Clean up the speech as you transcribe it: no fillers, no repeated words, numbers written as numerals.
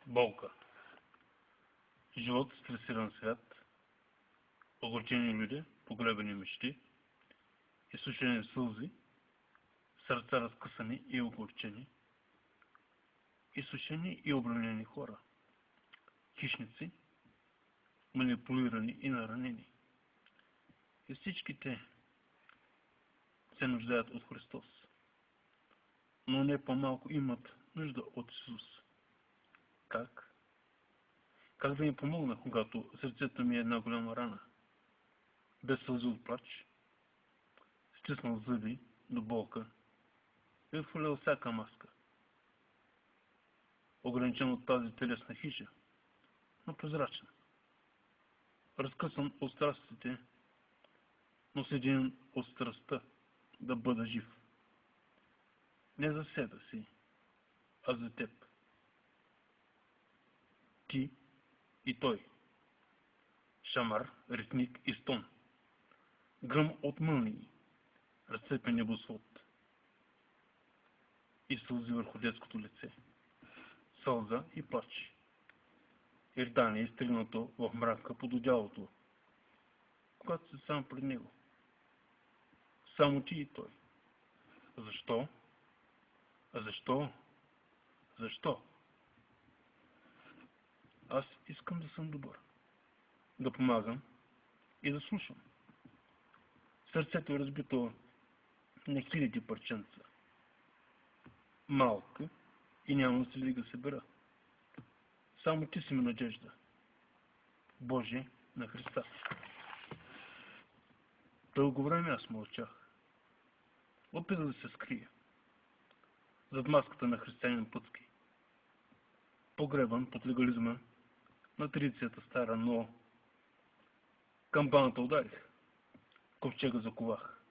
Болка. Живот в стресиран свят, огорчени люди, погребани мечти, изсушени сълзи, сърца разкъсани и огорчени, изсушени и обременени хора, хищници, манипулирани и наранени. И всички те се нуждаят от Христос, но не по-малко имат нужда от Исус. Как? Как да ми помогна, когато сърцето ми е една голяма рана, без сълзи от плач, стиснал зъби до болка и отхвърлял всяка маска, ограничен от тази телесна хижа, но прозрачна, разкъсан от страстите, но седен от страстта да бъда жив. Не за себе си, а за теб. Ти и той. Шамар, ритник и стон. Гръм от мълнии, разцепен небосвод. И сълзи върху детското лице. Сълза и плач. И рдание изтригнато в мрака под одялото, когато си сам пред него. Само ти и той. Защо? Защо? Защо? Аз искам да съм добър, да помагам и да слушам. Сърцето е разбито на хиляди парченца. Малко и няма да се ли да събера. Само ти си ми надежда. Боже на Христа. Дълго време аз мълчах. Опитах да се скрия зад маската на християнин Пътски. Погребан под легализма на традицията стара, но камбаната ударих, ковчега заковах.